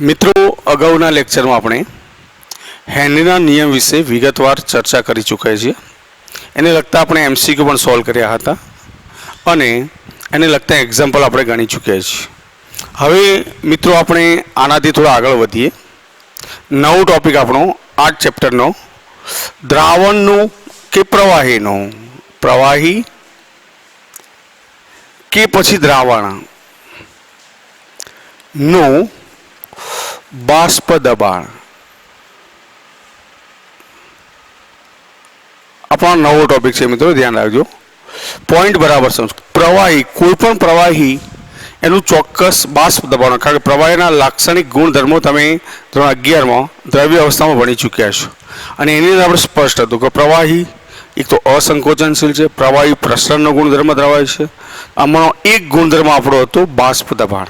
મિત્રો અગાઉના લેક્ચરમાં આપણે હેનરીના નિયમ વિશે વિગતવાર ચર્ચા કરી ચૂક્યા છીએ. એને લગતા આપણે એમસીક્યુ પણ સોલ્વ કર્યા હતા અને એને લગતા એક્ઝામ્પલ આપણે ગણી ચૂક્યા છીએ. હવે મિત્રો આપણે આનાથી થોડા આગળ વધીએ. નવો ટોપિક આપણો આ ચેપ્ટરનો દ્રાવણનું કે પ્રવાહીનો, પ્રવાહી કે પછી દ્રાવણ નું બાષ્પ દબાણ. આપણો નવો ટોપિક છે મિત્રો, ધ્યાન રાખજો. પોઈન્ટ બરાબર સમજો. પ્રવાહી, કોઈ પણ પ્રવાહી એનું ચોક્કસ બાષ્પ દબાણ, કારણ કે પ્રવાહીના લાક્ષણિક ગુણધર્મો તમે ધોરણ 11માં દ્રવ્ય અવસ્થામાં ભણી ચૂક્યા છો અને એની અંદર આપણે સ્પષ્ટ હતું કે પ્રવાહી એક તો અસંકોચનશીલ છે, પ્રવાહી પ્રસરણનો ગુણધર્મ ધરાવે છે. આમાંનો એક ગુણધર્મ આપણો હતો બાષ્પ દબાણ.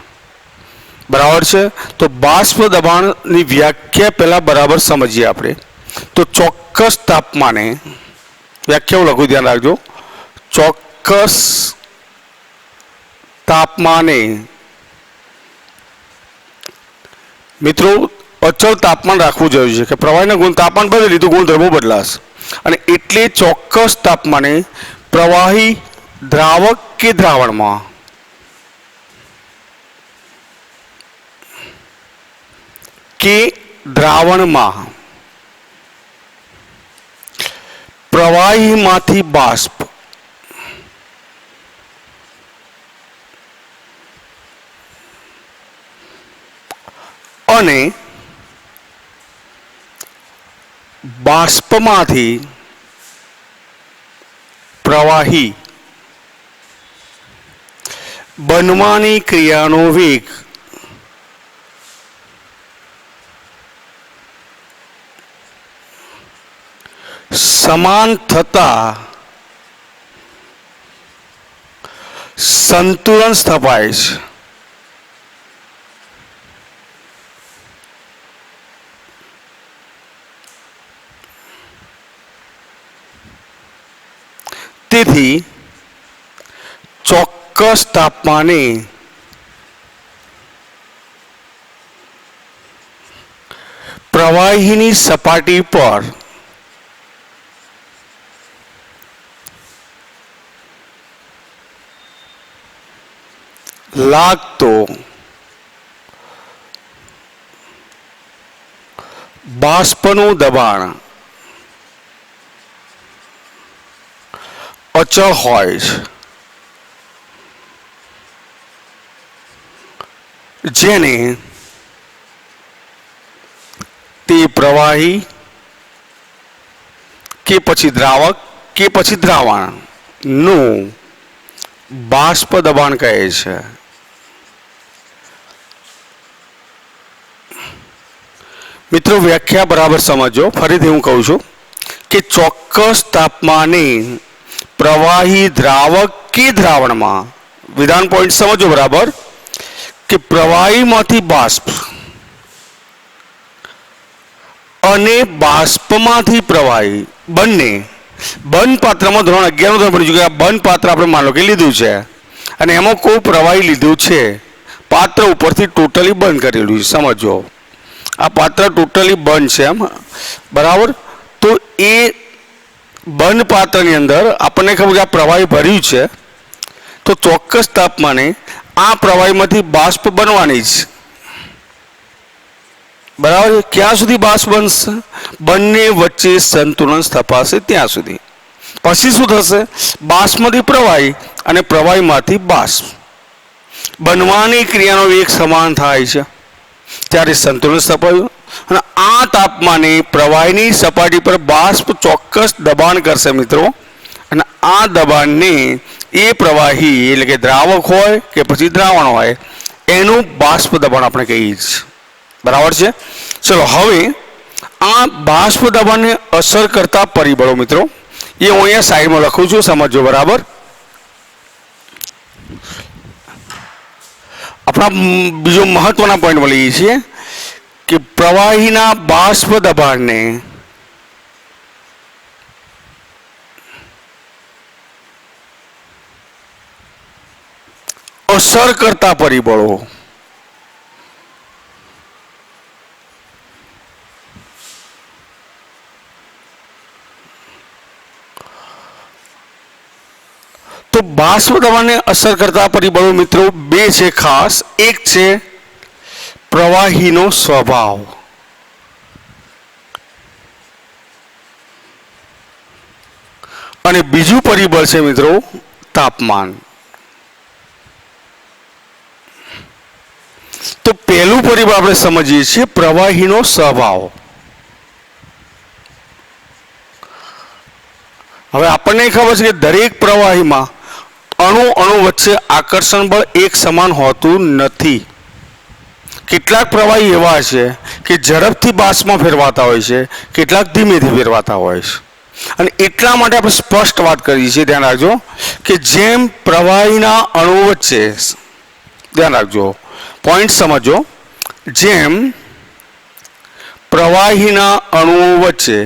બરાબર છે. તો બાષ્પ દબાણની વ્યાખ્યા પહેલાં બરાબર સમજીએ આપણે. તો ચોક્કસ તાપમાને, વ્યાખ્યા લખું, ધ્યાન રાખજો. ચોક્કસ તાપમાને મિત્રો અચળ તાપમાન રાખવું જરૂરી છે કે પ્રવાહીના ગુણ તાપમાન બદલી તો ગુણધર્મો બદલાશે. અને એટલે ચોક્કસ તાપમાને પ્રવાહી દ્રાવક કે દ્રાવણમાં કે દ્રાવણમાં પ્રવાહીમાંથી બાષ્પ અને બાષ્પમાંથી પ્રવાહી બનવાની ક્રિયાનો વેગ સમાન થતા સંતુલન સ્થપાય છે. તેથી ચોક્કસ તાપમાને પ્રવાહીની સપાટી પર લાગતો બાષ્પનું દબાણ અચળ હોય છે, જેને તે પ્રવાહી કે પછી દ્રાવક કે પછી દ્રાવણનું બાષ્પ દબાણ કહે છે. મિત્રો વ્યાખ્યા બરાબર સમજો. ફરીથી હું કહું છું કે ચોક્કસ તાપમાને પ્રવાહી દ્રાવક કે દ્રાવણમાં, વિધાન પોઈન્ટ સમજો બરાબર, કે પ્રવાહીમાંથી બાષ્પ અને બાષ્પમાંથી પ્રવાહી બંને બંધ પાત્રમાં ધોરણ 11 ધોરણ ભણી ચૂક્યા. બંધ પાત્ર આપણે માનો કે લીધું છે અને એમાં કોઈ પ્રવાહી લીધું છે, પાત્ર ઉપરથી ટોટલી બંધ કરેલું છે. સમજો, આ પાત્ર ટોટલી બંધ છે એમ, બરાબર. તો એ બંધ પાત્રની અંદર આપણને ખબર કે આ પ્રવાહી ભર્યું છે, તો ચોક્કસ તાપમાને આ પ્રવાહીમાંથી બાષ્પ બનવાની છે. બરાબર. ક્યાં સુધી બાષ્પ બનશે? બંને વચ્ચે સંતુલન સ્થપાશે ત્યાં સુધી. પછી શું થશે? બાષ્પમાંથી પ્રવાહી અને પ્રવાહીમાંથી બાષ્પ બનવાની ક્રિયાનો વેગ સમાન થાય છે ત્યારે સંતુલન સ્થપાયું. અને આ તાપમાને પ્રવાહીની સપાટી પર બાષ્પ ચોક્કસ દબાણ કરશે મિત્રો, અને આ દબાણને એ પ્રવાહી એટલે કે દ્રાવક હોય કે પછી દ્રાવણ હોય એનું બાષ્પ દબાણ આપણે કહીએ છીએ. બરાબર છે. ચલો, હવે આ બાષ્પ દબાણને અસર કરતા પરિબળો મિત્રો એ હું અહીંયા સાઈડમાં લખું છું, સમજો બરાબર. આપણા બીજો મહત્વના પોઈન્ટ લઈએ છીએ કે પ્રવાહીના બાષ્પ દબાણને અસર કરતા પરિબળો બાષ્પ દબાણને અસર કરતા પરિબળો મિત્રો બે છે ખાસ. એક છે પ્રવાહીનો સ્વભાવ અને બીજું પરિબળ છે મિત્રો તાપમાન. તો પહેલું પરિબળ આપણે સમજીએ છીએ પ્રવાહીનો સ્વભાવ. હવે આપણને ખબર છે કે દરેક પ્રવાહીમાં અણુ વચ્ચે આકર્ષણ બળ એક સમાન હોતું નથી. કેટલાક પ્રવાહી એવા છે કે ઝડપથી બાષ્પમાં ફેરવાતા હોય છે, કેટલાક ધીમેથી ફેરવાતા હોય છે. અને એટલા માટે આપણે સ્પષ્ટ વાત કરીએ છીએ, ધ્યાન રાખજો, કે જેમ પ્રવાહીના અણુ વચ્ચે, ધ્યાન રાખજો, પોઈન્ટ સમજો, જેમ પ્રવાહીના અણુઓ વચ્ચે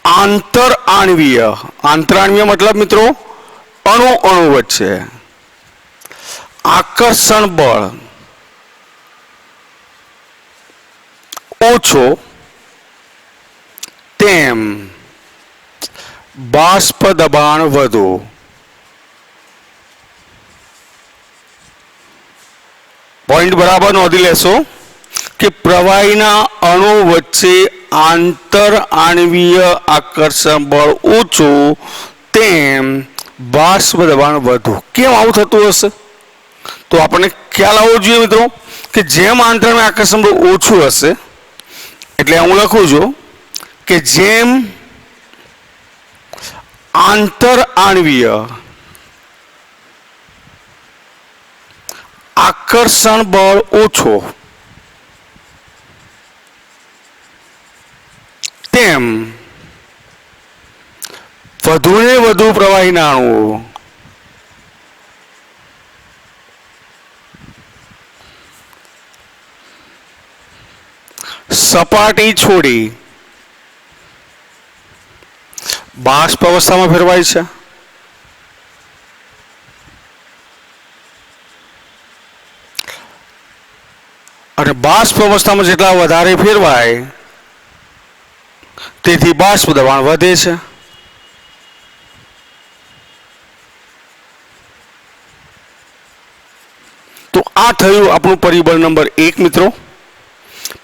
આંતરઆણવીય મતલબ મિત્રો અણુ વચ્ચે આકર્ષણ બળ ઓછો, તેમ બાષ્પ દબાણ વધુ. પોઈન્ટ બરાબર નોંધી લેશો કે પ્રવાહીના અણુ વચ્ચે આંતરઆણવીય આકર્ષણ બળ ઓછું, તેમ બાષ્પ દબાણ વધુ. કેમ આવું થતું હશે? તો આપણને ખ્યાલ આવવો જોઈએ મિત્રો કે જેમ આંતરઆણવીય આકર્ષણ બળ ઓછું હશે, એટલે હું લખું છું કે જેમ આંતરઆણવીય આકર્ષણ બળ ઓછો, તેમ વધુને વધુ પ્રવાહીના અણુઓ સપાટી છોડી બાષ્પ અવસ્થામાં ફેરવાય છે. અને બાષ્પ અવસ્થામાં જેટલા વધારે ફેરવાય તેથી બાષ્પ દબાણ વધે છે. તો આ થયું આપણું પરિબળ નંબર 1 મિત્રો.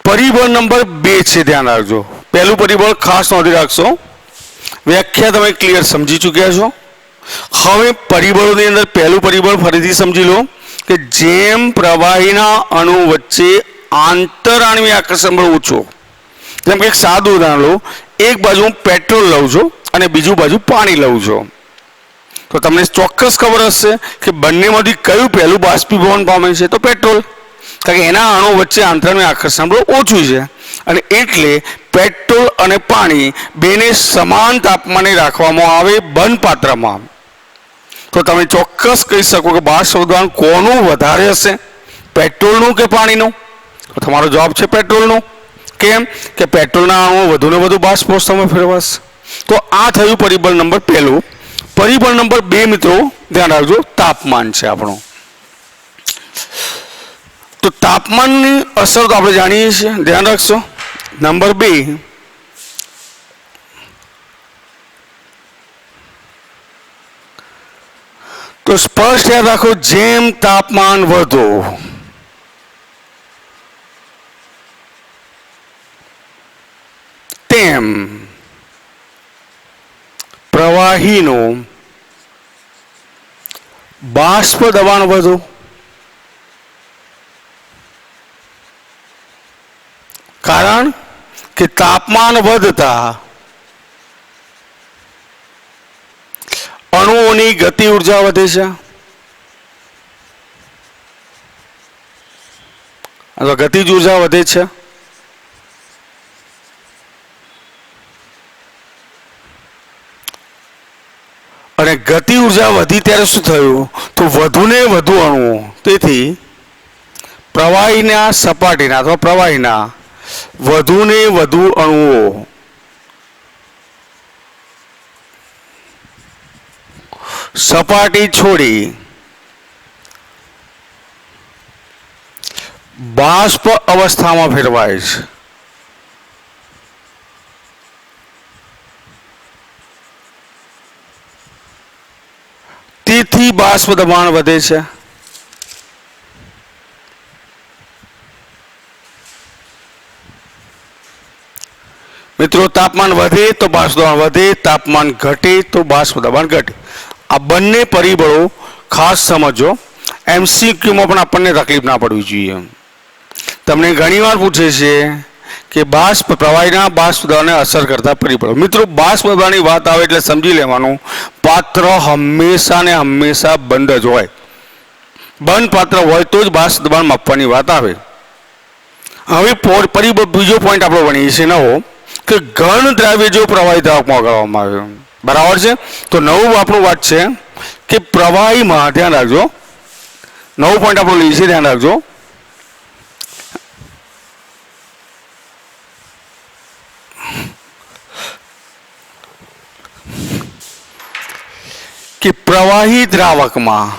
પરિબળ નંબર 2 છે, ધ્યાન રાખજો. પહેલું પરિબળ ખાસ નોંધી રાખશો, વ્યાખ્યા તમે ક્લિયર સમજી ચૂક્યા છો. હવે પરિબળોની અંદર પહેલું પરિબળ ફરીથી સમજી લો કે જેમ પ્રવાહીના અણુ વચ્ચે આંતરઆણવીય આકર્ષણ બળ ઓછું. જેમ કે એક સાદું ઉદાહરણ લો, એક બાજુ હું પેટ્રોલ લઉં છું અને બીજું બાજુ પાણી લઉં છું, તો તમને ચોક્કસ ખબર હશે કે બંનેમાંથી કયું પહેલું બાષ્પીભવન પામે છે? તો પેટ્રોલ, કારણ કે એના અણુ વચ્ચે આંતરઆણવીય આકર્ષણ બળ ઓછું છે અને એટલે પેટ્રોલ અને પાણી બેને સમાન તાપમાને રાખવામાં આવે બંધ પાત્રમાં, તો તમે ચોક્કસ કહી શકો કે બાષ્પ દબાણ કોનું વધારે હશે, પેટ્રોલનું કે પાણીનું? તો તમારો જવાબ છે પેટ્રોલનું. કેમ કે પેટ્રોલના અણુઓ વધુને વધુ બાષ્પ અવસ્થામાં ફેરવાશે. તો આ થયું પરિબળ નંબર 1. પરિબળ નંબર 2 મિત્રો ધ્યાન રાખજો, તાપમાન છે આપણું. તો તાપમાનની અસર તો આપણે જાણીએ છીએ, ધ્યાન રાખશો. નંબર 2, તો સ્પષ્ટ યાદ રાખો, જેમ તાપમાન વધો તેમ પ્રવાહીનું બાષ્પ દબાણ વધુ. કારણ કે તાપમાન વધતા અણુઓની ગતિ ઉર્જા વધે છે, અથવા ગતિજ ઉર્જા વધે છે. અને ગતિ ઉર્જા વધી ત્યારે શું થયું? તો વધુને વધુ અણુઓ, તેથી પ્રવાહીના સપાટીના અથવા પ્રવાહીના વધુને વધુ અણુઓ સપાટી છોડી બાષ્પ અવસ્થામાં ફેરવાય છે. શેથી બાષ્પ દબાણ વધે છે? મિત્રો, તાપમાન વધે તો બાષ્પ દબાણ વધે, તાપમાન ઘટે તો બાષ્પ દબાણ ઘટે. આ બંને પરિબળો ખાસ સમજો. એમસીક્યુમાં પણ આપણને તકલીફ ના પડવી જોઈએ. તમને ઘણીવાર પૂછે છે કે બાષ્પ પ્રવાહીના બાષ્પ દબાણને અસર કરતા પરિબળો. મિત્રો, બાષ્પ દબાણની વાત આવે એટલે સમજી લેવાનું પાત્ર હંમેશા ને હંમેશા બંધ જ હોય. બંધ પાત્ર હોય તો જ બાષ્પ દબાણ માપવાની વાત આવે. હવે પરિબળ બીજો પોઈન્ટ આપણે ભણીએ છીએ નવો કે ઘન દ્રાવ્ય જો પ્રવાહી દ્રાવકમાં ઓગાળવામાં આવે. બરાબર છે? તો નવું આપણું વાત છે કે પ્રવાહીમાં, ધ્યાન રાખજો, નવું પોઈન્ટ આપણું લઈએ છીએ, ધ્યાન રાખજો, કે પ્રવાહી દ્રાવકમાં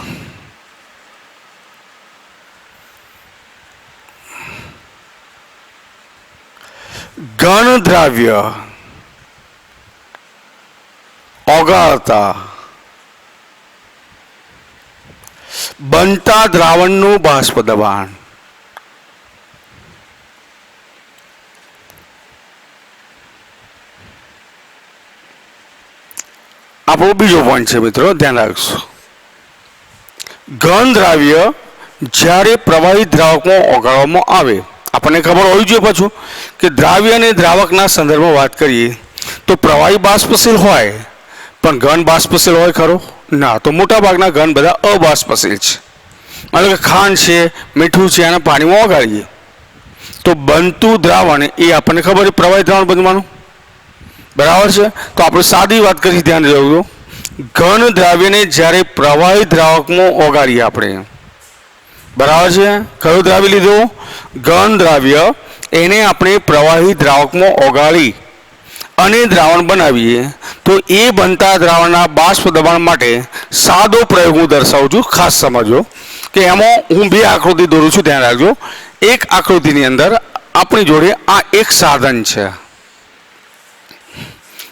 ઘન દ્રાવ્ય ઓગાળતા બનતા દ્રાવણનું બાષ્પ દબાણ. આપણો બીજો પોઈન્ટ છે મિત્રો, ધ્યાન રાખજો. ઘન દ્રાવ્ય જ્યારે પ્રવાહી દ્રાવકમાં ઓગાળવામાં આવે, આપણને ખબર હોવી જોઈએ પાછું કે દ્રાવ્ય અને દ્રાવકના સંદર્ભમાં વાત કરીએ તો પ્રવાહી બાષ્પશીલ હોય પણ ઘન બાષ્પશીલ હોય ખરો? ના. તો મોટાભાગના ઘન બધા અબાષ્પશીલ છે. મતલબ કે ખાંડ છે, મીઠું છે, અને પાણીમાં ઓગાળીએ તો બનતું દ્રાવણ એ આપણને ખબર છે પ્રવાહી દ્રાવણ બનવાનું. બરાબર છે? તો આપણે સાદી વાત કરી, ધ્યાન રાખજો. ઘન દ્રાવ્યને જ્યારે પ્રવાહી દ્રાવકમાં ઓગાળીએ આપણે, બરાબર છે? કયું દ્રાવ્ય લીધું? ઘન દ્રાવ્ય. એને આપણે પ્રવાહી દ્રાવકમાં ઓગાળી અને દ્રાવણ બનાવીએ તો એ બનતા દ્રાવણના બાષ્પ દબાણ માટે સાદો પ્રયોગ હું દર્શાવું છું. ખાસ સમજો કે એમાં હું બે આકૃતિ દોરું છું, ધ્યાન રાખજો. એક આકૃતિની અંદર આપણી જોડે આ એક સાધન છે.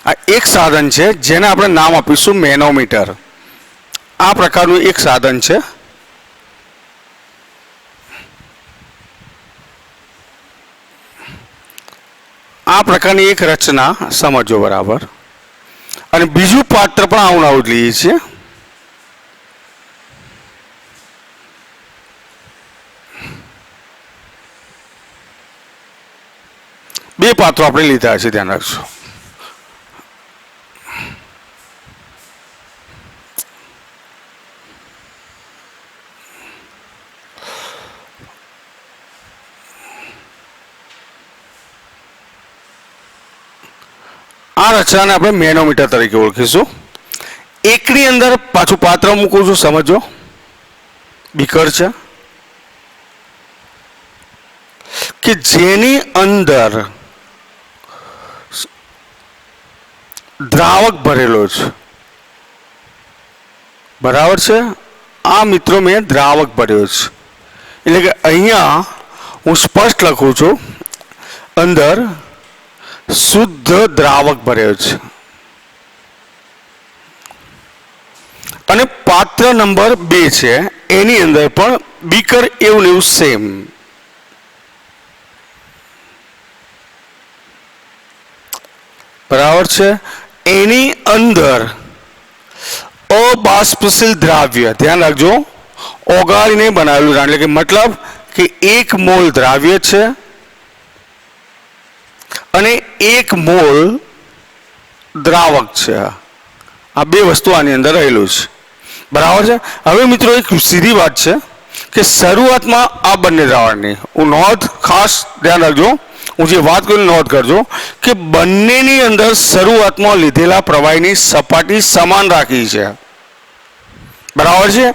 આ એક સાધન છે જેને આપણે નામ આપીશું મેનોમીટર. આ પ્રકારનું એક સાધન છે. આ પ્રકારની એક રચના સમજો બરાબર. અને બીજું પાત્ર પણ આવું આવું જ લઈએ છીએ. બે પાત્રો આપણે લીધા છે, ધ્યાન રાખજો. આ રચનાને આપણે મેનોમીટર તરીકે ઓળખીશું. એકની અંદર પાછું પાત્ર મૂકું છું, સમજો. બીકર છે કે જેની અંદર દ્રાવક ભરેલો છે. બરાબર છે? આ મિત્રો મેં દ્રાવક ભર્યો છે. એટલે કે અહીંયા હું સ્પષ્ટ લખું છું, અંદર શુદ્ધ દ્રાવક ભર્યો છે. અને પાત્ર નંબર 2 છે, એની અંદર પણ બીકર એવું ને એવું સેમ. બરાબર છે? એની અંદર અબાષ્પશીલ દ્રાવ્ય, ધ્યાન રાખજો, ઓગાળીને બનાવેલું દ્રાવણ. એટલે કે મતલબ કે 1 મોલ દ્રાવ્ય છે અને 1 મોલ દ્રાવક છે. આ બે વસ્તુ આની અંદર રહેલું છે. બરાબર છે? હવે મિત્રો એક સીધી વાત છે કે શરૂઆતમાં આ બંને દ્રાવણની હું નોંધ ખાસ ધ્યાન રાખજો, હું જે વાત કરું નોંધ કરજો કે બંનેની અંદર શરૂઆતમાં લીધેલા પ્રવાહીની સપાટી સમાન રાખી છે. બરાબર છે?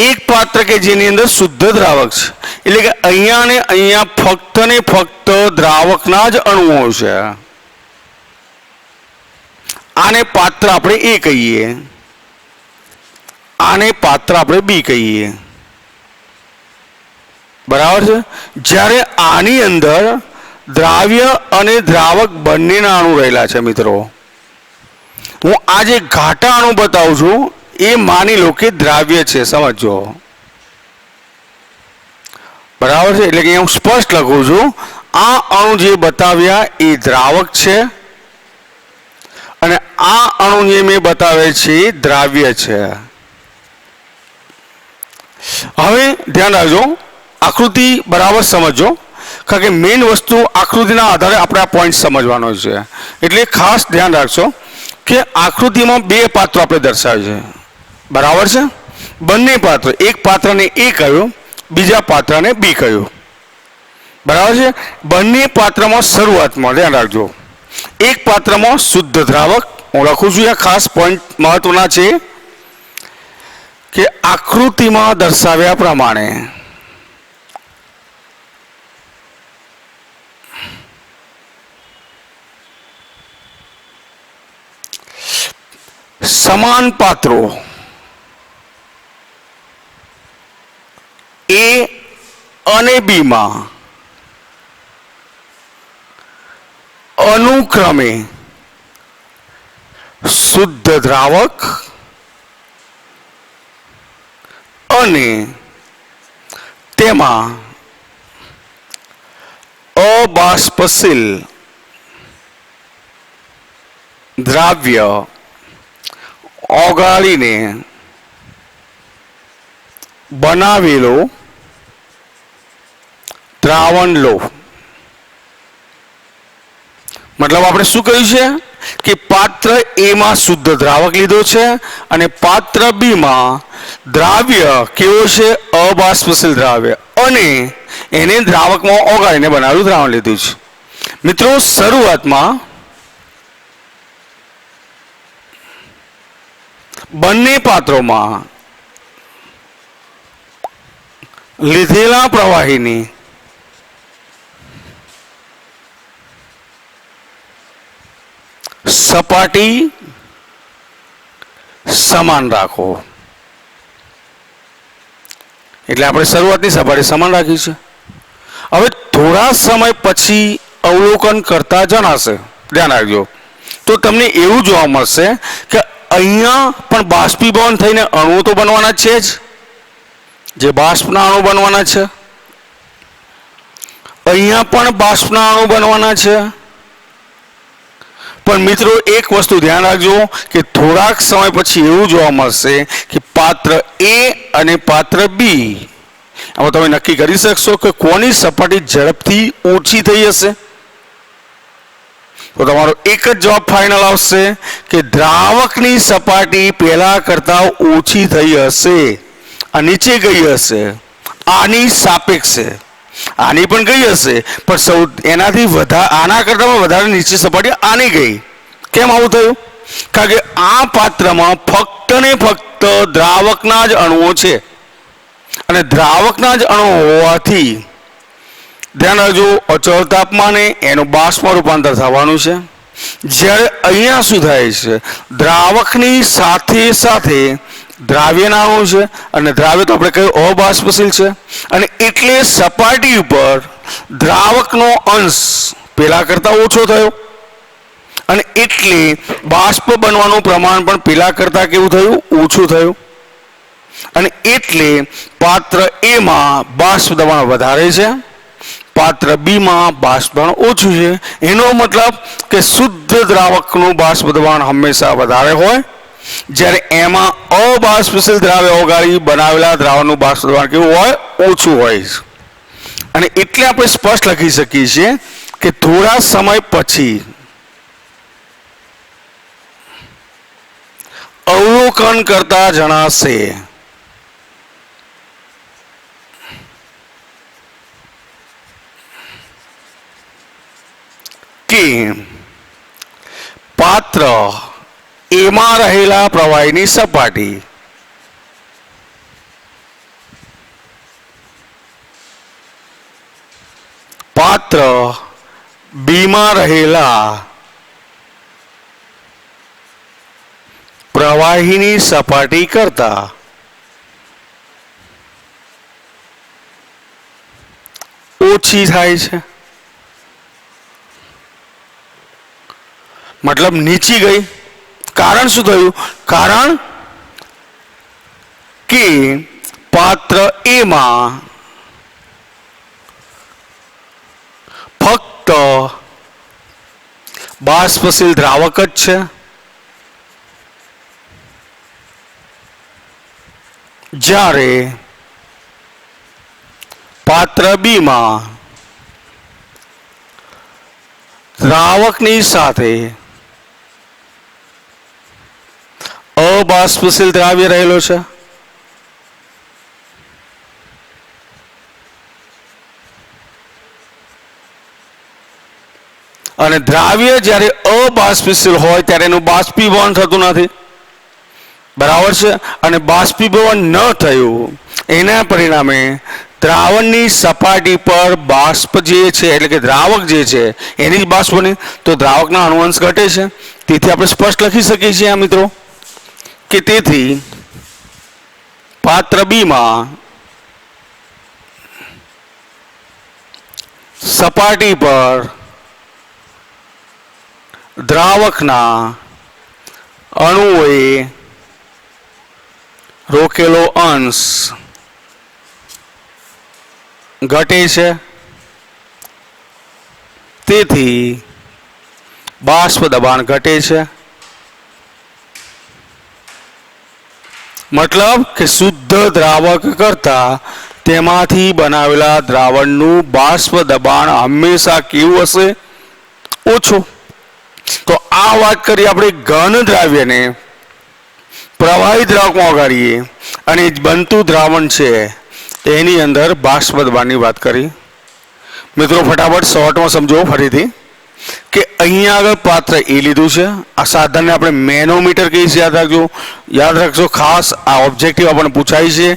એક પાત્ર કે જેની અંદર શુદ્ધ દ્રાવક છે, એટલે કે અહીંયા ને અહીંયા ફક્ત ને ફક્ત દ્રાવકના જ અણુઓ છે. આને પાત્ર આપણે A કહીએ, આને પાત્ર આપણે B કહીએ. બરાબર છે? જ્યારે આની અંદર દ્રાવ્ય અને દ્રાવક બંનેના અણુ રહેલા છે મિત્રો. હું આ જે ઘાટા અણુ બતાવું છું એ માની લો કે દ્રાવ્ય છે, સમજો બરાબર છે. એટલે કે હું સ્પષ્ટ લખું છું, આ અણુ જે બતાવ્યા એ દ્રાવક છે અને આ અણુ જે મેં બતાવે છે એ દ્રાવ્ય છે. હવે ધ્યાન રાખજો, આકૃતિ બરાબર સમજો, કારણ કે મેઇન વસ્તુ આકૃતિના આધારે આપણે આ પોઈન્ટ સમજવાનો છે. એટલે ખાસ ધ્યાન રાખજો કે આકૃતિમાં બે પાત્રો આપણે દર્શાવે છે, બરાબર છે. બંને પાત્ર, એક પાત્રને એ કહ્યું, બીજા પાત્રને બી કહ્યું, બરાબર છે. બંને પાત્રમાં શરૂઆતમાં ધ્યાન રાખજો, એક પાત્રમાં શુદ્ધ દ્રાવક, હું લખું છું, ખાસ પોઈન્ટ મહત્વના છે કે આકૃતિમાં દર્શાવ્યા પ્રમાણે સમાન પાત્રો એ અને બી માં અનુક્રમે શુદ્ધ દ્રાવક અને તેમાં અબાષ્પશીલ દ્રાવ્ય ઓગાળીને બનાવેલો દ્રાવણ લો. મતલબ આપણે શું કહ્યું છે કે પાત્ર એ માં શુદ્ધ દ્રાવક લીધો છે અને પાત્ર બી માં દ્રાવ્ય કેવો છે, અબાષ્પશીલ દ્રાવ્ય, અને એને દ્રાવકમાં ઓગાળીને બનાવેલું દ્રાવણ લીધું છે. મિત્રો, શરૂઆતમાં બંને પાત્રોમાં લીધેલા પ્રવાહીની સપાટી સમાન રાખો. એટલે આપણે શરૂઆતની સપાટી સમાન રાખી છે. હવે થોડા સમય પછી અવલોકન કરતા જણાશે, ધ્યાન રાખજો, તો તમને એવું જોવા મળશે કે અહીંયા પણ બાષ્પીભવન થઈને અણુઓ તો બનવાના છે જ, જે બાષ્પના અણુ બનવાના છે. અહીંયા પણ બાષ્પના અણુ બનવાના છે. પણ મિત્રો, એક વસ્તુ ધ્યાન રાખજો કે થોડાક સમય પછી એવું જોવા મળશે કે પાત્ર એ અને પાત્ર બી, આમાં તમે નક્કી કરી શકશો કે કોની સપાટી ઝડપથી ઓછી થઈ હશે? તો તમારો એક જ જવાબ ફાઇનલ આવશે કે દ્રાવકની સપાટી પહેલા કરતા ઓછી થઈ હશે, આ નીચે ગઈ હશે, આની સાપેક્ષે આની પણ ગઈ હશે, પણ એનાથી વધારે, આના કરતાં વધારે નીચે સપાટી આની ગઈ. કેમ આવું થયું? કારણ કે આ પાત્રમાં ફક્ત ને ફક્ત દ્રાવકના જ અણુઓ છે અને દ્રાવકના જ અણુ હોવાથી ધ્યાન રાખજો, અચળ તાપમાને એનું બાષ્પમાં રૂપાંતર થવાનું છે. જ્યારે અહીંયા શું થાય છે, દ્રાવકની સાથે સાથે દ્રાવ્યના અણુ છે અને દ્રાવ્ય તો આપણે કહ્યું અબાષ્પશીલ છે, અને એટલે સપાટી ઉપર દ્રાવકનો અંશ પેલા કરતા ઓછો થયો અને એટલે બાષ્પ બનવાનું પ્રમાણ પણ પેલા કરતા કેવું થયું, ઓછું થયું. અને એટલે પાત્ર એ માં બાષ્પ દબાણ વધારે છે, પાત્ર બી માં બાષ્પ દબાણ ઓછું છે. એનો મતલબ કે શુદ્ધ દ્રાવકનું બાષ્પ દબાણ હંમેશા વધારે હોય, જ્યારે એમાં અબાષ્પશીલ દ્રાવ્ય ઓગાળી બનાવેલા દ્રાવણનું બાષ્પ દબાણ કેવું હોય, ઓછું હોય. અને એટલે આપણે સ્પષ્ટ લખી શકીએ છીએ કે થોડા સમય પછી અવલોકન કરતા જણાશે કે પાત્ર એમાં રહેલા પ્રવાહીની સપાટી પાત્ર બીમાં રહેલા પ્રવાહીની સપાટી કરતા ઓછી થાય છે. મતલબ નીચી ગઈ. કારણ શું થયું? કારણ કે પાત્ર એમાં ફક્ત બાષ્પશીલ દ્રાવક જ છે, જ્યારે પાત્ર બીમાં દ્રાવકની સાથે અબાષ્પશીલ દ્રાવ્ય રહેલો છે. અને દ્રાવ્ય જ્યારે અબાષ્પશીલ હોય ત્યારે એનું બાષ્પીભવન થતું નથી, બરાબર છે. અને બાષ્પીભવન ન થયું એના પરિણામે દ્રાવણની સપાટી પર બાષ્પ જે છે એટલે કે દ્રાવક જે છે એની જ બાષ્પ બને તો દ્રાવકના અણુઅંશ ઘટે છે. તેથી આપણે સ્પષ્ટ લખી શકીએ છીએ આ મિત્રો કે તેથી પાત્ર બીમાં સપાટી પર દ્રાવકના અણુઓએ રોકેલો અંશ ઘટે છે, તેથી બાષ્પ દબાણ ઘટે છે. મતલબ કે શુદ્ધ દ્રાવક કરતા તેમાંથી બનાવેલા દ્રાવણનું બાષ્પ દબાણ હંમેશા કેવું હશે? ઓછું. તો આ વાત કરી આપણે ઘન દ્રાવ્યને પ્રવાહી દ્રાવકમાં ઓગાળીએ અને બનતું દ્રાવણ છે એની અંદર બાષ્પ દબાણની વાત કરી. મિત્રો ફટાફટ શોર્ટમાં સમજો ફરીથી કે અહીંયા આગળ પાત્ર એ લીધું છે. આ સાધનને આપણે મેનોમીટર કહીએ છીએ, યાદ રાખજો. ખાસ આ ઓબ્જેક્ટિવ આપણને પૂછાય છે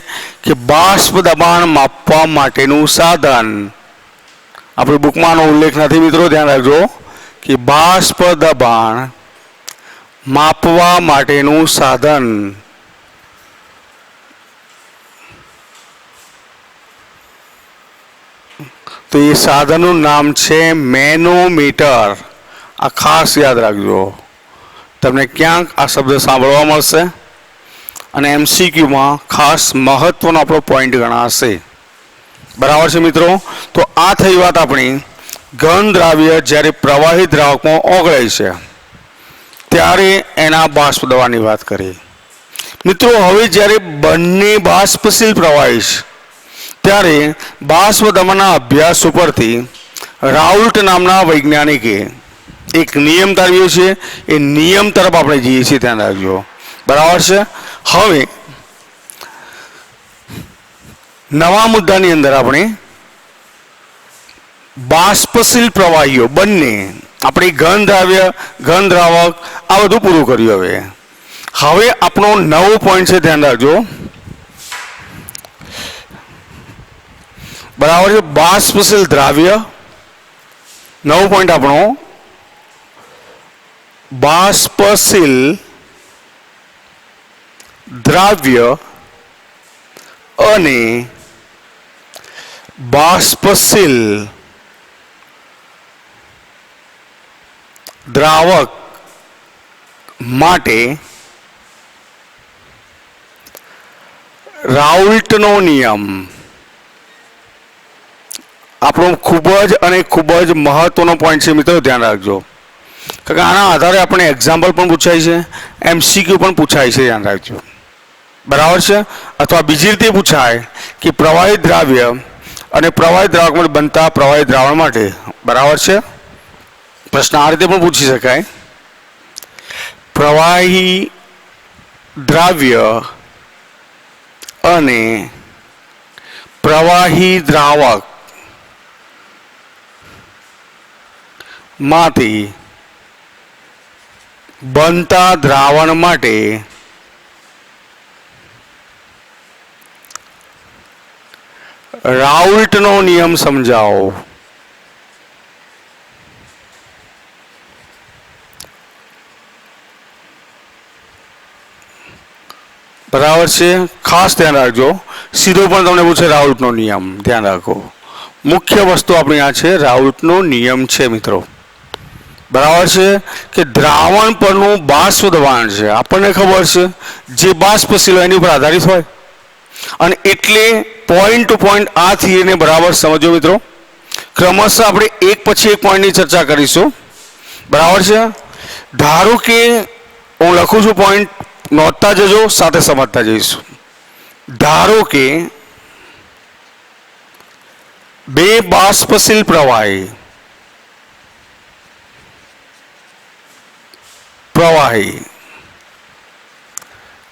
કે બાષ્પ દબાણ માપવા માટેનું સાધન. આપણી બુકમાંનો ઉલ્લેખ નથી મિત્રો, ધ્યાન રાખજો કે બાષ્પ દબાણ માપવા માટેનું સાધન તો એ સાધનનું નામ છે મેનોમીટર. આ ખાસ યાદ રાખજો, તમને ક્યાંક આ શબ્દ સાંભળવા મળશે અને MCQમાં ખાસ મહત્વનો આપણો પોઈન્ટ ગણાશે, બરાબર છે મિત્રો. તો આ થઈ વાત આપણી ઘન દ્રાવ્ય જ્યારે પ્રવાહી દ્રાવકમાં ઓગળે છે ત્યારે એના બાષ્પ દબાણની વાત કરી. મિત્રો હવે જ્યારે બંને બાષ્પશીલ પ્રવાહી છે ત્યારે બાષ્પ દબાણના અભ્યાસ ઉપરથી રાઉલ્ટ નામના વૈજ્ઞાનિકે એક નિયમ તારવ્યો છે. એ નિયમ તરફ આપણે જઈએ છીએ, ધ્યાન રાખજો, બરાબર છે. હવે નવા મુદ્દાની અંદર આપણે બાષ્પશીલ પ્રવાહીઓ બંને આપણી ઘન દ્રાવ્ય ઘન દ્રાવક આ બધું પૂરું કર્યું. હવે આપણો નવો પોઈન્ટ છે, ધ્યાન રાખજો, બરાબર છે. બાષ્પશીલ દ્રાવ્ય, નવો પોઈન્ટ આપણો બાષ્પશીલ દ્રાવ્ય અને બાષ્પશીલ દ્રાવક માટે રાઉલ્ટનો નિયમ આપણો ખૂબ જ અને ખૂબ જ મહત્વનો પોઈન્ટ છે મિત્રો, ધ્યાન રાખજો. કારણ કે આના આધારે આપણે એક્ઝામ્પલ પણ પૂછાય છે, MCQ પણ પૂછાય છે, ધ્યાન રાખજો, બરાબર છે. અથવા બીજી રીતે પૂછાય કે પ્રવાહી દ્રાવ્ય અને પ્રવાહી દ્રાવકમાં બનતા પ્રવાહી દ્રાવણ માટે, બરાબર છે. પ્રશ્ન આ રીતે પણ પૂછી શકાય, પ્રવાહી દ્રાવ્ય અને પ્રવાહી દ્રાવક માંથી બનતા દ્રાવણ માટે રાઉલ્ટનો નિયમ સમજાવો. બરાબર છે, ખાસ ધ્યાન રાખજો. સીધો પણ તમને પૂછે રાઉલ્ટનો નિયમ, ધ્યાન રાખો. મુખ્ય વસ્તુ આપણી આ છે રાઉલ્ટનો નિયમ છે મિત્રો, બરાબર છે. કે દ્રાવણ પરનું બાષ્પ દબાણ છે આપણને ખબર છે જે બાષ્પશીલ એની ઉપર આધારિત હોય, અને એટલે પોઈન્ટ ટુ પોઈન્ટ આ થિયરીને બરાબર સમજો મિત્રો. ક્રમશઃ આપણે એક પછી એક પોઈન્ટની ચર્ચા કરીશું. બરાબર છે. ધારો કે હું લખું છું પોઈન્ટ, નોંધતા જજો, સાથે સમજતા જઈશું. ધારો કે બે બાષ્પશીલ પ્રવાહી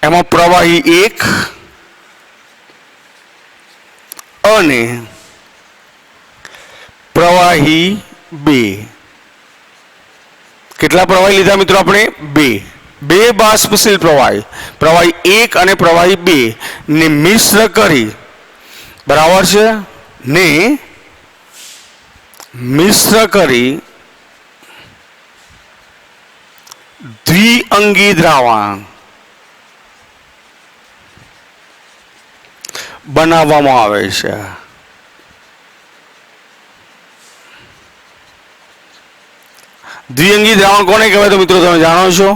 એમાં પ્રવાહી 1 અને પ્રવાહી 2. કેટલા પ્રવાહી લીધા મિત્રો આપણે? 2. બે બાષ્પશીલ પ્રવાહી 1 અને પ્રવાહી 2 ને મિશ્ર કરી, બરાબર છે, ને મિશ્ર કરી દ્વિઅંગી દ્રાવણ બનાવવામાં આવે છે. દ્વિઅંગી દ્રાવણ કોને કહેવાય? તો મિત્રો તમે જાણો છો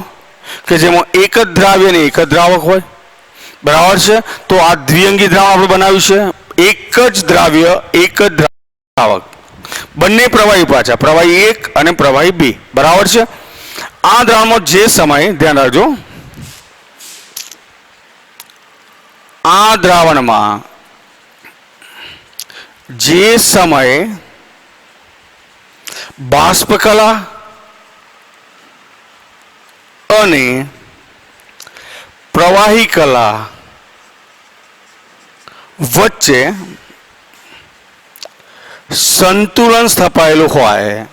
કે જેમાં એક જ દ્રાવ્ય ને એક જ દ્રાવક હોય. બરાબર છે. તો આ દ્વિઅંગી દ્રાવણ આપણે બનાવ્યું છે. એક જ દ્રાવ્ય એક જ દ્રાવક, બંને પ્રવાહી પાછા, પ્રવાહી 1 અને પ્રવાહી 2. બરાબર છે. આ દ્રાવણમાં જે સમય, ધ્યાન રાખજો, આ દ્રાવણમાં જે સમયે બાષ્પકલા અને પ્રવાહી કલા વચ્ચે સંતુલન સ્થપાયેલું હોય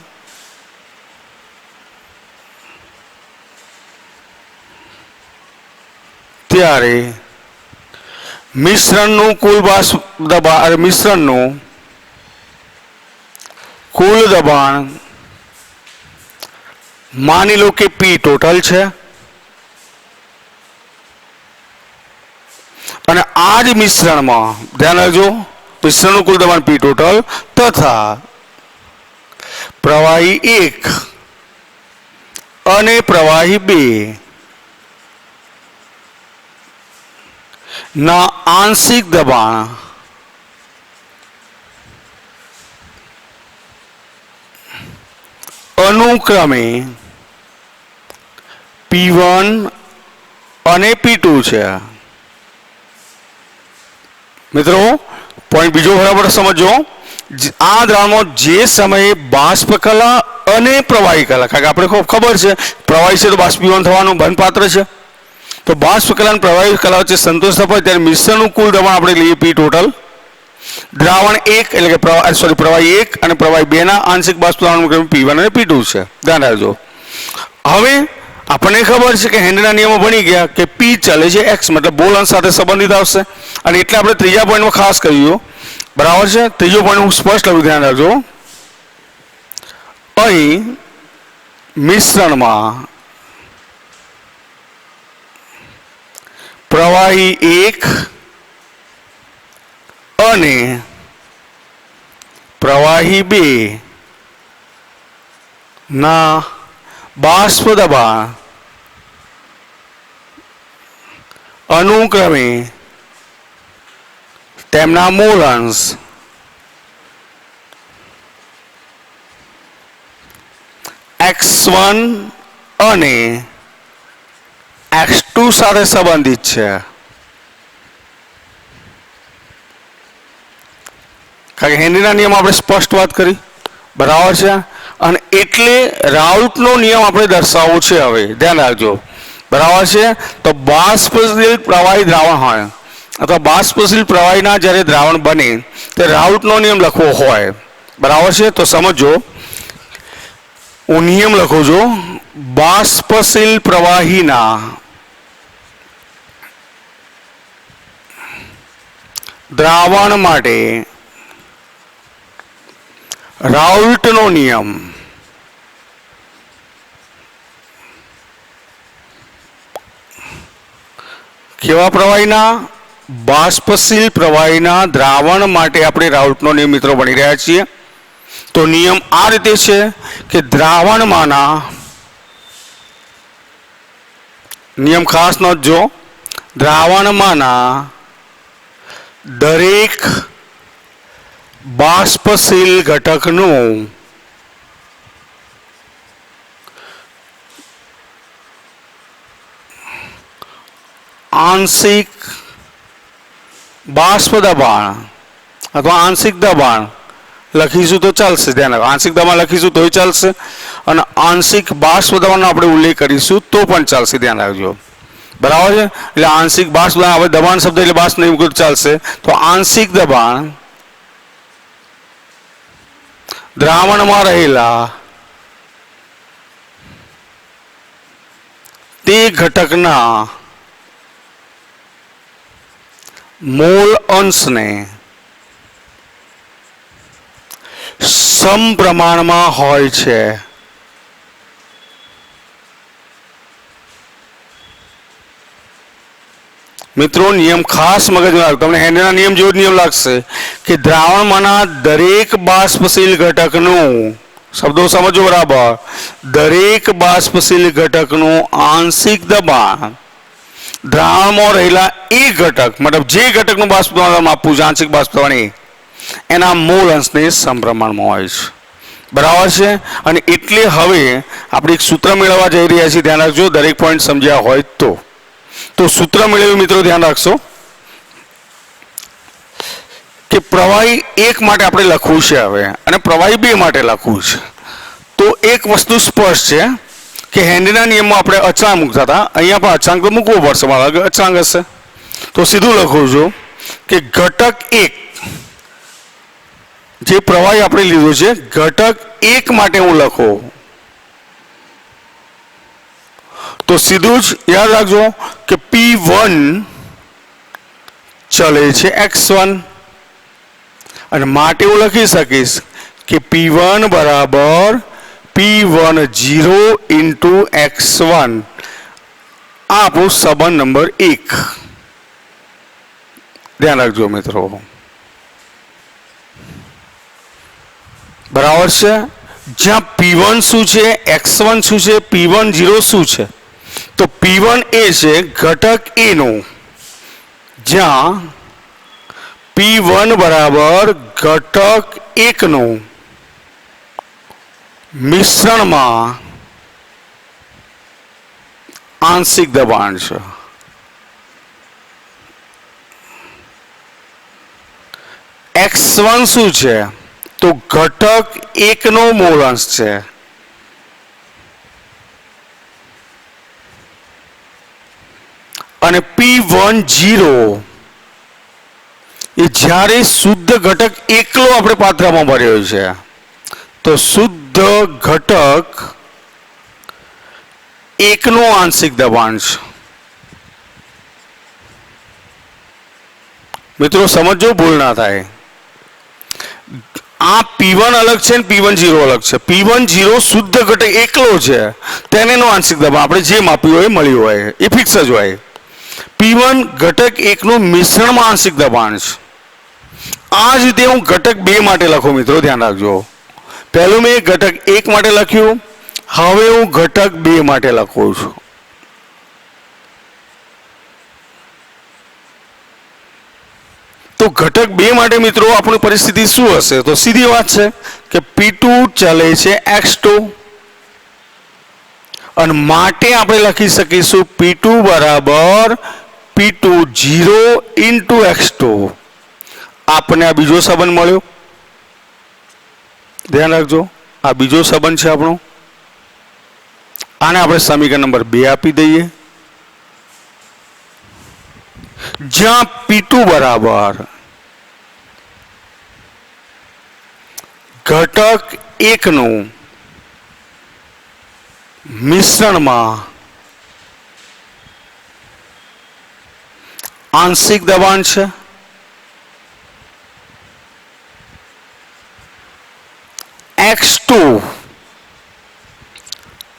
ત્યારે મિશ્રણનું કુલ બાષ્પ દબાણ, મિશ્રણનું કુલ દબાણ માની લો કે P ટોટલ છે, અને આ જ મિશ્રણમાં, ધ્યાન રાખજો, મિશ્રણનું કુલ દબાણ P ટોટલ તથા પ્રવાહી 1 અને પ્રવાહી 2 ના આંશિક દબાણ અનુક્રમે P1 અને P2 છે. મિત્રો પોઈન્ટ બીજો બરાબર સમજો. આ દ્રાવણમાં જે સમયે બાષ્પકલા અને પ્રવાહી કલા, કારણ કે આપણે ખૂબ ખબર છે પ્રવાહી છે તો બાષ્પીભવન થવાનું બંધપાત્ર છે, તો બાષ્પકલા અને પ્રવાહી કલા વચ્ચે સંતુલન સ્થપાય ત્યારે મિશ્રણનું કુલ દબાણ આપણે લઈએ P ટોટલ. દ્રાવણ 1 એટલે કે પ્રવાહી 1 અને પ્રવાહી 2 ના આંશિક બાષ્પ દ્રાવણ P1 અને P2 છે. ધ્યાન રાખજો. હવે આપણને ખબર છે કે હેન્ડના નિયમો ભણી ગયા કે P ચાલે છે X, મતલબ બોલ અંશ સાથે સંબંધિત આવશે, અને એટલે આપણે ત્રીજા પોઈન્ટમાં ખાસ કહ્યું. બરાબર છે. ત્રીજો પોઈન્ટ હું સ્પષ્ટ લઉં, ધ્યાન રાખજો. અહીં મિશ્રણમાં પ્રવાહી 1 અને પ્રવાહી 2 ના બાષ્પ દબાણ અનુક્રમે તેમના મોલ અંશ X1 અને X2 સાથે સંબંધિત છે. કારણ કે હેનરીના નિયમ આપણે સ્પષ્ટ વાત કરી. બરાબર છે. અને એટલે રાઉટનો નિયમ આપણે દર્શાવવો છે. હવે ધ્યાન રાખજો. બરાબર છે. તો બાષ્પશીલ પ્રવાહી દ્રાવણ હોય અથવા બાષ્પશીલ પ્રવાહીના જ્યારે દ્રાવણ બને તે રાઉટનો નિયમ લખવો હોય. બરાબર છે. તો સમજો, હું નિયમ લખું છું. બાષ્પશીલ પ્રવાહીના દ્રાવણ માટે રાઉલ્ટનો નિયમ કેવા પ્રવાહીના? બાષ્પશીલ પ્રવાહીના દ્રાવણ માટે આપણે રાઉલ્ટનો નિયમ મિત્રો ભણી રહ્યા છીએ. તો નિયમ આ રીતે છે કે દ્રાવણમાંના, નિયમ ખાસ નોંધજો, દ્રાવણમાંના દરેક બાષ્પશીલ ઘટકનું આંશિક બાષ્પ દબાણ અથવા આંશિક દબાણ લખીશું તો ચાલશે. ધ્યાન રાખો, આંશિક દબાણ લખીશું તોય ચાલશે અને આંશિક બાષ્પ દબાણનો આપણે ઉલ્લેખ કરીશું તો પણ ચાલશે. ધ્યાન રાખજો, બરાબર છે. એટલે આંશિક બાષ્પ દબાણ, હવે દબાણ શબ્દ એટલે બાષ્પ નહીં મૂકવું ચાલશે. તો આંશિક દબાણ દ્રાવણમાં રહેલા તે ઘટકના મોલ અંશને સમપ્રમાણમાં હોય છે. મિત્રો નિયમ ખાસ મગજમાં રાખો, તમને હેન્ડના નિયમ જેવો નિયમ લાગશે કે દ્રાવણમાંના દરેક બાષ્પશીલ ઘટકનું, શબ્દો સમજો બરાબર, દરેક બાષ્પશીલ ઘટકનું આંશિક દબાણ દ્રાવણમાં રહેલા એ ઘટક, મતલબ જે ઘટકનું બાષ્પ દબાણ આપવું છે આંશિક બાષ્પ દબાણ એના મૂળ અંશને સમપ્રમાણમાં હોય છે. બરાબર છે. અને એટલે હવે આપણે એક સૂત્ર મેળવવા જઈ રહ્યા છીએ. ધ્યાન રાખજો, દરેક પોઈન્ટ સમજ્યા હોય તો સૂત્ર મેળવ્યું મિત્રો ધ્યાન રાખશો કે પ્રવાહી 1 માટે આપણે લખવું છે હવે અને પ્રવાહી 2 માટે લખવું છે. તો એક વસ્તુ સ્પષ્ટ છે કે હેન્ડના નિયમમાં આપણે અચળાંક મૂકતા હતા, અહીંયા પણ અચળાંક તો મૂકવો પડશે, મારા અચળાંક હશે તો સીધું લખું છું કે ઘટક 1 જે પ્રવાહી આપણે લીધું છે ઘટક 1 માટે હું લખું તો સીધું જ યાદ રાખજો કે P1 ચલે છે x1 અને માટે હું લખી શકીશ કે P1 બરાબર P10 into x1. આ આપણો સંબંધ નંબર 1. ધ્યાન રાખજો મિત્રો, બરાબર છે. જ્યાં P1 શું છે, x1 શું છે, P10 શું છે, તો P1 એ છે ઘટક A નું, જ્યાં P1 બરાબર ઘટક 1 નું મિશ્રણમાં આંશિક દબાણ છે. x1 શું છે તો ઘટક 1 નો મૂળ અંશ છે. અને P10 એ જ્યારે શુદ્ધ ઘટક એકલો આપણે પાત્રમાં ભર્યો છે તો શુદ્ધ ઘટક 1 નું આંશિક દબાણ છે. મિત્રો સમજો, ભૂલ ના થાય. આ P1 અલગ છે ને P10 અલગ છે. P10 શુદ્ધ ઘટક એકલો છે, તેનો આંશિક દબાણ આપણે જે માપ્યું હોય મળ્યું હોય એ ફિક્સ જ હોય. P1 ઘટક 1 નું મિશ્રણમાં આંશિક દબાણ છે. આ જ રીતે હું ઘટક 2 માટે લખું મિત્રો, ધ્યાન રાખજો. પહેલું મેં ઘટક 1 માટે લખ્યું, હવે હું ઘટક 2 માટે લખું છું. તો ઘટક 2 માટે મિત્રો આપણી પરિસ્થિતિ શું હશે? તો સીધી વાત છે કે P2 ચલે છે x2 અને માટે આપણે લખી શકીશું P2 બરાબર P20 into x2. આપણને આ બીજો સંબંધ મળ્યો, ધ્યાન રાખજો, આ બીજો સંબંધ છે આપણો. આને આપણે સમીકરણ નંબર 2 આપી દઈએ, જ્યાં P2 બરાબર ઘટક 1 નું મિશ્રણમાં આંશિક દબાણ છે. x2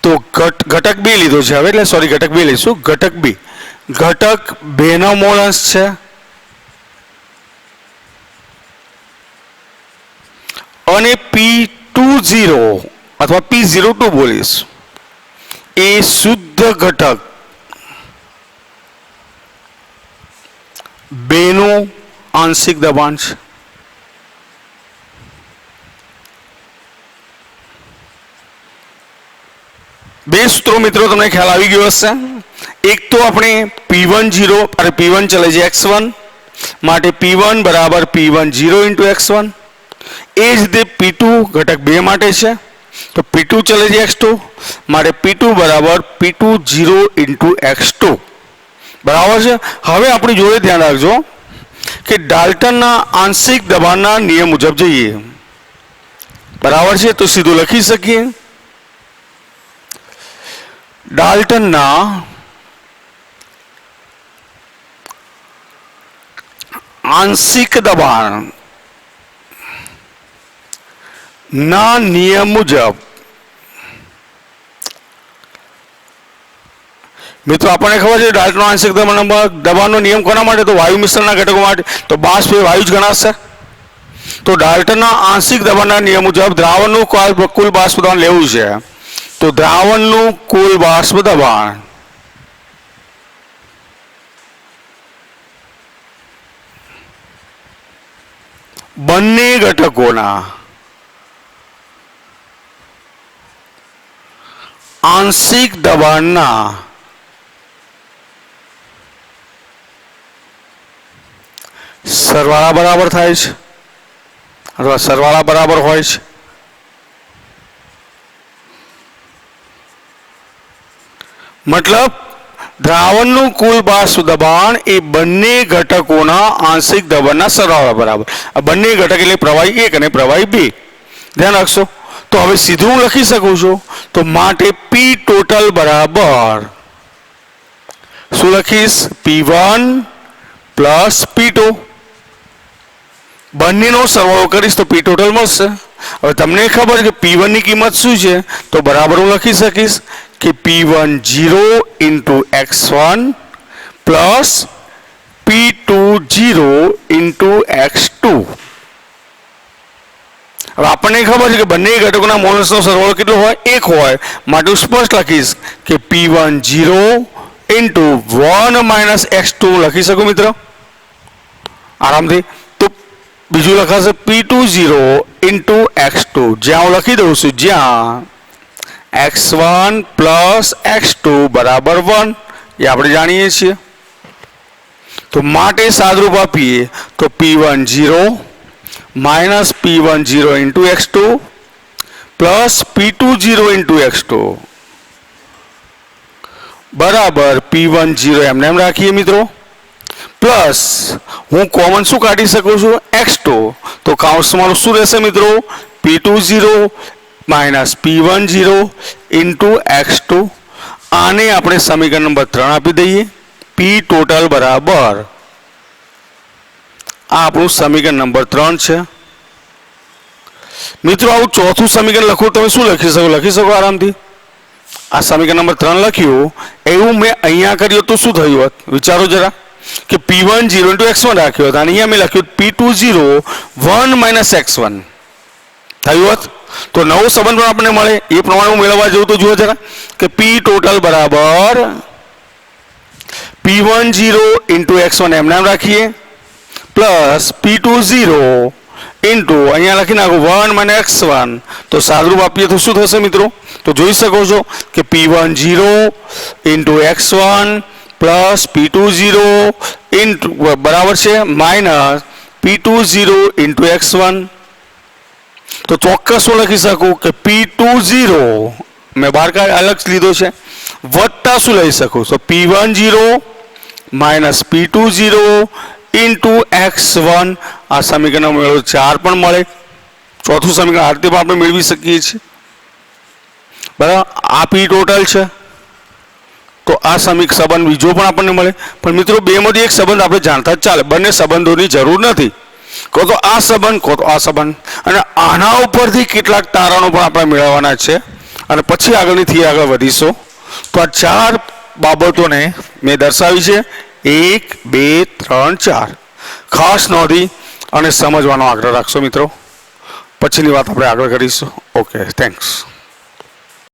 તો ઘટક 2 લીધો છે હવે, એટલે સોરી ઘટક 2 લઈશું, ઘટક 2 નો મૂળ અંશ છે. અને P20 અથવા P02 બોલીશ એ શુદ્ધ ઘટક 2 નું આંશિક દબાણ છે. બે સૂત્રો મિત્રો તમને ખ્યાલ આવી ગયો હશે. એક તો આપણે P10 અને P1 ચલે છે x1 માટે P1 બરાબર P10 ઇન્ટુ x1. એ જ રીતે P2 ઘટક 2 માટે છે તો P2 ચલે છે x2 માટે P2 બરાબર P20 ઇન્ટુ x2 બરાબર છે. હવે આપણી જોડે ધ્યાન રાખજો કે ડાલ્ટનના આંશિક દબાણના નિયમ મુજબ જઈએ. બરાબર છે, તો સીધું લખી શકીએ ડાલ્ટનના આંશિક દબાણ ના નિયમ મુજબ મિત્રો આપણને ખબર છે ડાલ્ટનનો આંશિક દબાણનો નિયમ કોના માટે? તો વાયુ મિશ્રણના ઘટકો માટે. તો બાષ્પ એ વાયુ જ ગણાશે. તો ડાલ્ટનના આંશિક દબાણના નિયમ મુજબ દ્રાવણનું કુલ બાષ્પ દબાણ લેવું છે. તો દ્રાવણનું કુલ બાષ્પ દબાણ બંને ઘટકોના આંશિક દબાણના સરવાળા બરાબર થાય છે અથવા સરવાળા બરાબર હોય છે. મતલબ દ્રાવણનું કુલ બાષ્પ દબાણ એ બંને ઘટકોના આંશિક દબાણના સરવાળા બરાબર. આ બંને ઘટક એટલે પ્રવાહી 1 અને પ્રવાહી 2. ધ્યાન રાખશો. તો હવે સીધું હું લખી શકું છું. તો માટે P ટોટલ બરાબર શું લખીશ? P1 plus P2. બંનેનો સરવાળો કરીશ તો P ટોટલ મળશે. હવે તમને ખબર છે કે P1 ની કિંમત શું છે? તો બરાબર હું લખી શકીશ કે P10 into x1 plus P20 into x2. હવે આપણને ખબર છે કે બંને ઘટકોના મોલ્સનો સરવાળો કેટલો હોય? 1 હોય. માટે હું સ્પષ્ટ લખીશ કે P10 ઇન્ટુ 1 માઇનસ x2 લખી શકું મિત્રો આરામથી. તો બીજું લખાશે P20 ઇન્ટુ x2, જ્યાં હું લખી દઉં છું જ્યાં x1 પ્લસ x2 બરાબર 1 એ આપણે જાણીએ છીએ. તો માટે સાદરૂપ આપીએ તો P10 minus P10 into x2 plus P20 into x2 બરાબર P10 એમને એમ રાખીએ મિત્રો. પ્લસ હું કોમન શું કાઢી શકું છું? x2. તો કાઉન્સમાં શું રહેશે મિત્રો? P20 minus P10 into x2. આને આપણે સમીકરણ નંબર 3 આપી દઈએ. P ટોટલ બરાબર આ આપણું સમીકરણ નંબર 3 છે. મિત્રો આવું ચોથું સમીકરણ લખવું તમે શું લખી શકો આરામથી. આ સમીકરણ નંબર 3 લખ્યું એવું મેં અહીંયા કર્યું તો શું થયું હોત? વિચારો જરા કે P10 ઇન્ટુ x1 રાખ્યો હતો અને અહીંયા મેં લખ્યું P20 1 માઇનસ x1 થયું હોત તો નવો સંબંધ પણ આપણને મળે. એ પ્રમાણે હું મેળવવા જઉં તો જુઓ જરા કે P ટોટલ બરાબર P10 ઇન્ટુ x1 એમને એમ રાખીએ પ્લસ P20 ઇન્ટુ અહીંયા લખી નાખો 1 માઇનસ x1. તો સાદરૂપ આપીએ તો શું થશે મિત્રો? તો જોઈ શકો છો કે P10 into x1 plus P20 into બરાબર છે માઇનસ P20 ઇન્ટુ x1. તો ચોક્કસ હું લખી શકું કે P20 મેં બહાર અલગ લીધો છે વત્તા શું લઈ શકું? તો P10 minus P20 into x1. આ સમીકરણ મેળવો 4 પણ મળે. ચોથું સમીકરણ આ રીતે પણ આપણે મેળવી શકીએ છીએ બરાબર. આ P ટોટલ છે તો આ સંબંધ બીજો પણ આપણને મળે. પણ મિત્રો બેમાંથી એક સંબંધ આપણે જાણતા જ ચાલે. બંને સંબંધોની જરૂર નથી. કહો તો આ સંબંધ કહો તો આ સંબંધ. અને આના ઉપરથી કેટલાક તારણો પણ આપણે મેળવવાના છે અને પછી આગળથી આગળ વધીશું. તો આ 4 બાબતોને મેં દર્શાવી છે 1 2 3 4. ખાસ નોંધી અને સમજવાનો આગ્રહ રાખશો મિત્રો. પછીની વાત આપણે આગળ કરીશું. Okay, thanks.